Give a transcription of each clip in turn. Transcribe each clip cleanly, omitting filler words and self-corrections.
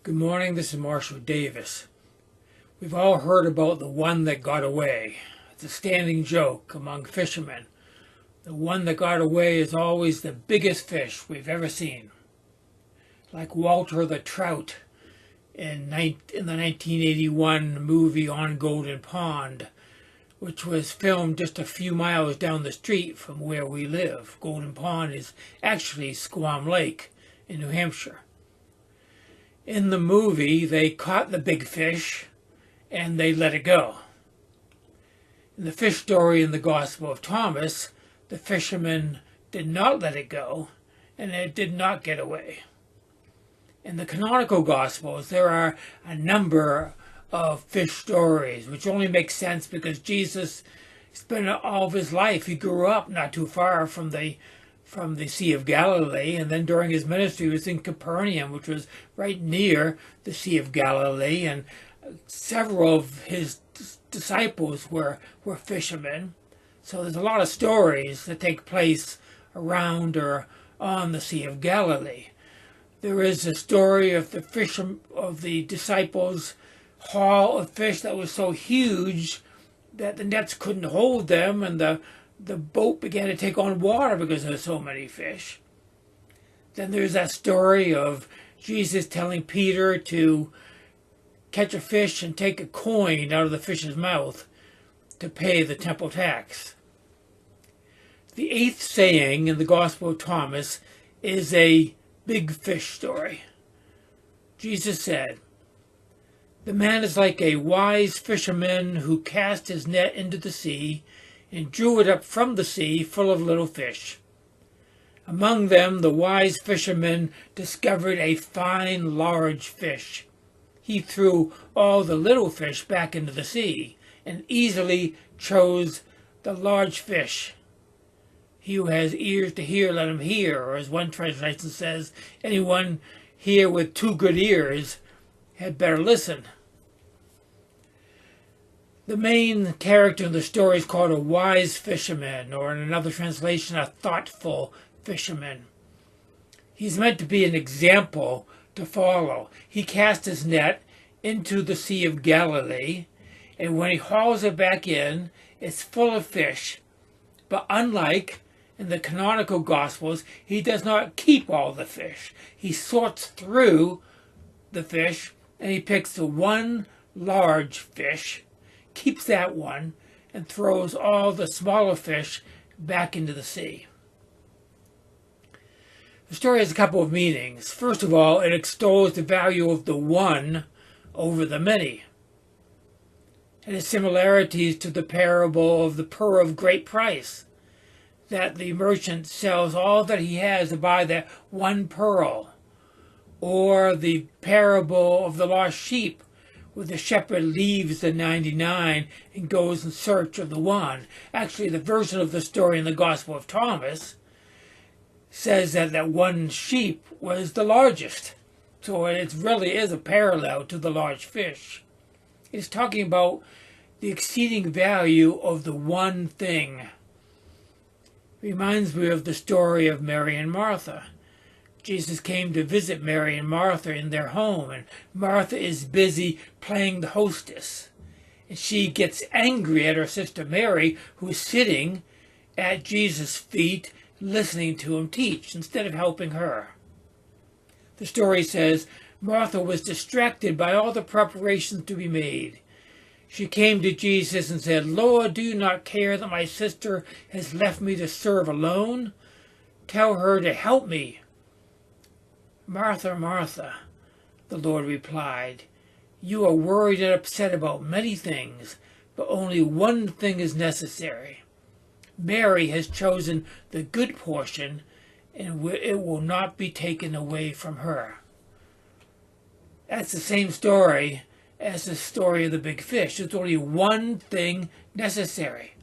Good morning, this is Marshall Davis. We've all heard about the one that got away. It's a standing joke among fishermen. The one that got away is always the biggest fish we've ever seen. Like Walter the Trout in the 1981 movie On Golden Pond, which was filmed just a few miles down the street from where we live. Golden Pond is actually Squam Lake in New Hampshire. In the movie, they caught the big fish and they let it go. In the fish story in the Gospel of Thomas, the fisherman did not let it go and it did not get away. In the canonical Gospels, there are a number of fish stories, which only makes sense because Jesus spent all of his life, he grew up not too far from the Sea of Galilee, and then during his ministry he was in Capernaum, which was right near the Sea of Galilee, and several of his disciples were fishermen. So there's a lot of stories that take place around or on the Sea of Galilee. There is a story of the disciples' haul of fish that was so huge that the nets couldn't hold them, and the boat began to take on water because there were so many fish. Then there's that story of Jesus telling Peter to catch a fish and take a coin out of the fish's mouth to pay the temple tax. The eighth saying in the Gospel of Thomas is a big fish story. Jesus said, "The man is like a wise fisherman who cast his net into the sea and drew it up from the sea full of little fish. Among them the wise fisherman discovered a fine large fish. He threw all the little fish back into the sea and easily chose the large fish. He who has ears to hear, let him hear," or as one translation says, anyone here with two good ears had better listen. The main character in the story is called a wise fisherman, or in another translation, a thoughtful fisherman. He's meant to be an example to follow. He cast his net into the Sea of Galilee, and when he hauls it back in, it's full of fish. But unlike in the canonical Gospels, he does not keep all the fish. He sorts through the fish, and he picks the one large fish, keeps that one, and throws all the smaller fish back into the sea. The story has a couple of meanings. First of all, it extols the value of the one over the many. It has similarities to the parable of the pearl of great price, that the merchant sells all that he has to buy that one pearl, or the parable of the lost sheep, where the shepherd leaves the 99 and goes in search of the one. Actually, the version of the story in the Gospel of Thomas says that one sheep was the largest. So it really is a parallel to the large fish. It's talking about the exceeding value of the one thing. It reminds me of the story of Mary and Martha. Jesus came to visit Mary and Martha in their home, and Martha is busy playing the hostess. And she gets angry at her sister Mary, who is sitting at Jesus' feet listening to him teach instead of helping her. The story says Martha was distracted by all the preparations to be made. She came to Jesus and said, "Lord, do you not care that my sister has left me to serve alone? Tell her to help me." "Martha, Martha," the Lord replied, "you are worried and upset about many things, but only one thing is necessary. Mary has chosen the good portion, and it will not be taken away from her." That's the same story as the story of the big fish. There's only one thing necessary,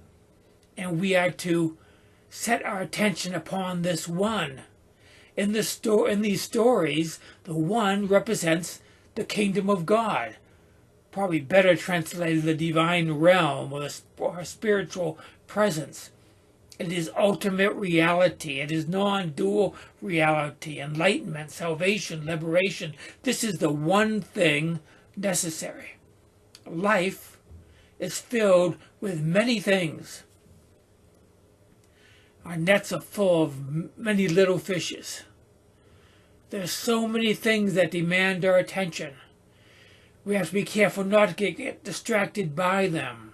and we are to set our attention upon this one. In these stories, the one represents the kingdom of God. Probably better translated the divine realm or a spiritual presence. It is ultimate reality. It is non-dual reality, enlightenment, salvation, liberation. This is the one thing necessary. Life is filled with many things. Our nets are full of many little fishes. There's so many things that demand our attention. We have to be careful not to get distracted by them.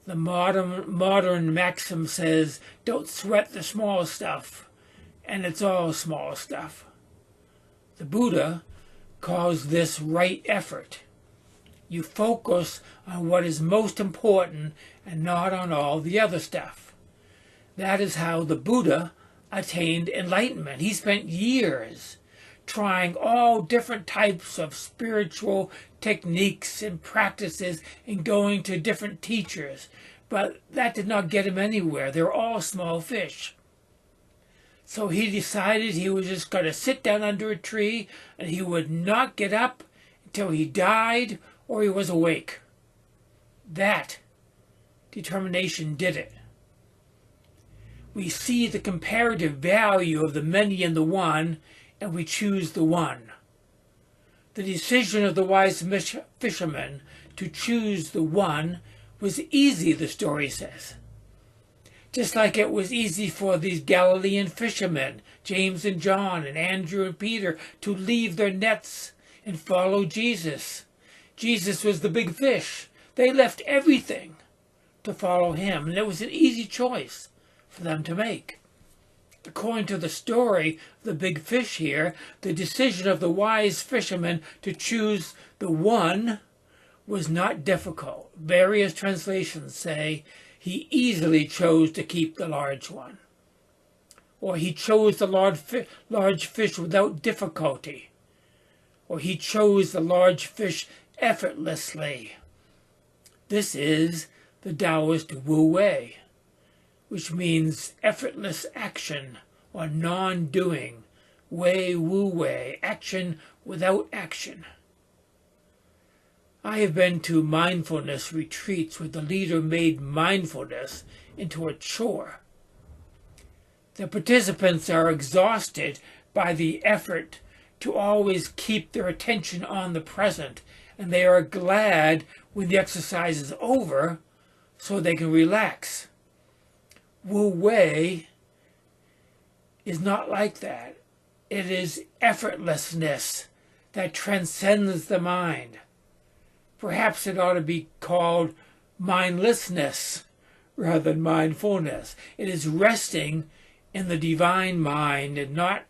The modern maxim says, don't sweat the small stuff, and it's all small stuff. The Buddha calls this right effort. You focus on what is most important and not on all the other stuff. That is how the Buddha attained enlightenment. He spent years trying all different types of spiritual techniques and practices and going to different teachers. But that did not get him anywhere. They're all small fish. So he decided he was just going to sit down under a tree and he would not get up until he died or he was awake. That determination did it. We see the comparative value of the many and the one, and we choose the one. The decision of the wise fisherman to choose the one was easy, the story says. Just like it was easy for these Galilean fishermen, James and John and Andrew and Peter, to leave their nets and follow Jesus. Jesus was the big fish. They left everything to follow him, and it was an easy choice for them to make. According to the story of the big fish here, the decision of the wise fisherman to choose the one was not difficult. Various translations say he easily chose to keep the large one, or he chose the large fish without difficulty, or he chose the large fish effortlessly. This is the Taoist Wu Wei, which means effortless action or non-doing. Wei Wu Wei, action without action. I have been to mindfulness retreats where the leader made mindfulness into a chore. The participants are exhausted by the effort to always keep their attention on the present, and they are glad when the exercise is over so they can relax. Wu Wei is not like that. It is effortlessness that transcends the mind. Perhaps it ought to be called mindlessness rather than mindfulness. It is resting in the divine mind and not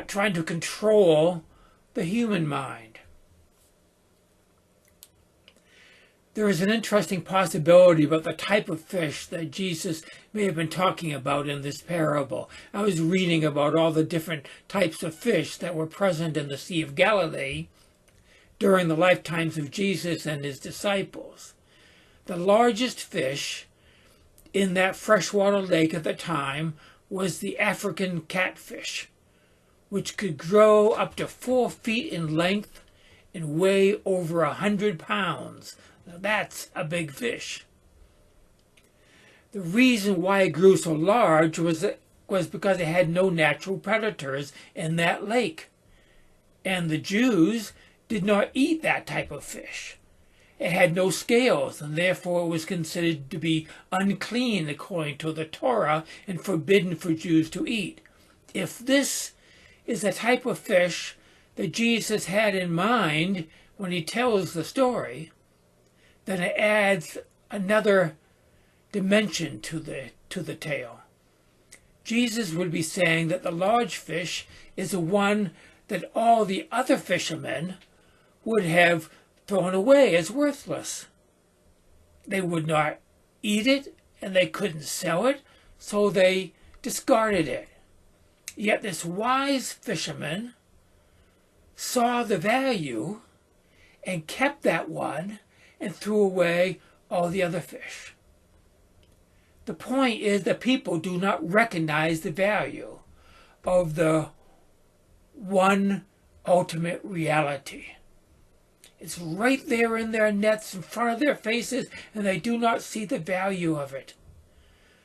trying to control the human mind. There is an interesting possibility about the type of fish that Jesus may have been talking about in this parable. I was reading about all the different types of fish that were present in the Sea of Galilee during the lifetimes of Jesus and his disciples. The largest fish in that freshwater lake at the time was the African catfish, which could grow up to 4 feet in length and weigh over 100 pounds. Now that's a big fish. The reason why it grew so large was because it had no natural predators in that lake. And the Jews did not eat that type of fish. It had no scales, and therefore it was considered to be unclean according to the Torah and forbidden for Jews to eat. If this is the type of fish that Jesus had in mind when he tells the story, then it adds another dimension to the tale. Jesus would be saying that the large fish is the one that all the other fishermen would have thrown away as worthless. They would not eat it, and they couldn't sell it, so they discarded it. Yet this wise fisherman saw the value and kept that one and threw away all the other fish. The point is that people do not recognize the value of the one ultimate reality. It's right there in their nets in front of their faces, and they do not see the value of it.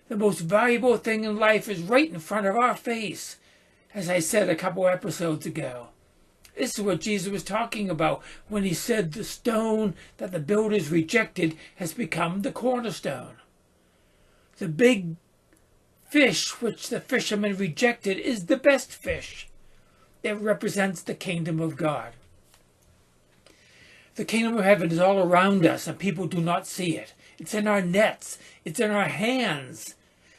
The most valuable thing in life is right in front of our face, as I said a couple episodes ago. This is what Jesus was talking about when he said the stone that the builders rejected has become the cornerstone. The big fish which the fisherman rejected is the best fish. It represents the kingdom of God. The kingdom of heaven is all around us and people do not see it. It's in our nets. It's in our hands.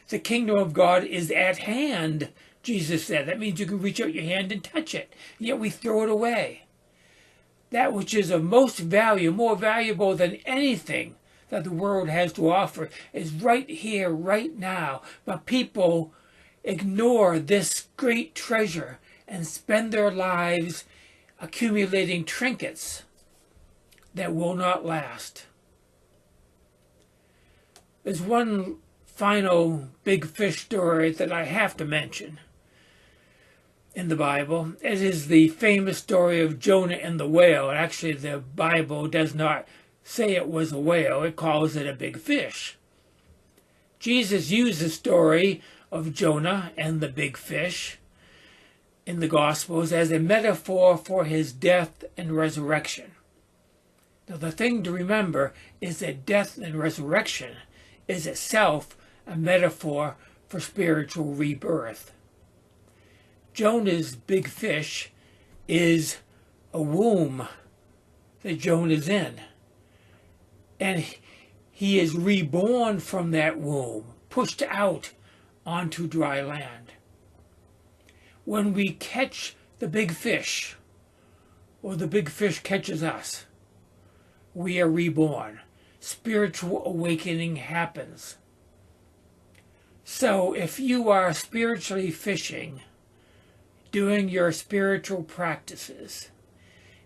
The kingdom of God is at hand, Jesus said. That means you can reach out your hand and touch it. Yet we throw it away. That which is of most value, more valuable than anything that the world has to offer, is right here, right now. But people ignore this great treasure and spend their lives accumulating trinkets that will not last. There's one final big fish story that I have to mention in the Bible. It is the famous story of Jonah and the whale. Actually, the Bible does not say it was a whale. It calls it a big fish. Jesus used the story of Jonah and the big fish in the Gospels as a metaphor for his death and resurrection. Now, the thing to remember is that death and resurrection is itself a metaphor for spiritual rebirth. Jonah's big fish is a womb that Jonah's in. And he is reborn from that womb, pushed out onto dry land. When we catch the big fish, or the big fish catches us, we are reborn. Spiritual awakening happens. So if you are spiritually fishing, doing your spiritual practices,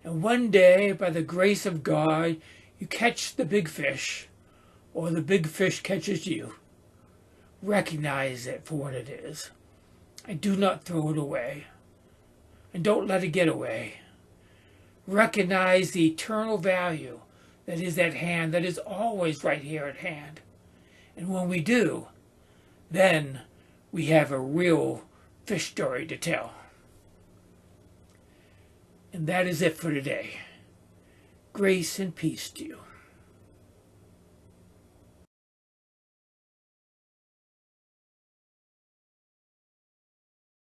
and one day, by the grace of God, you catch the big fish, or the big fish catches you, recognize it for what it is, and do not throw it away, and don't let it get away. Recognize the eternal value that is at hand, that is always right here at hand. And when we do, then we have a real fish story to tell. And that is it for today. Grace and peace to you.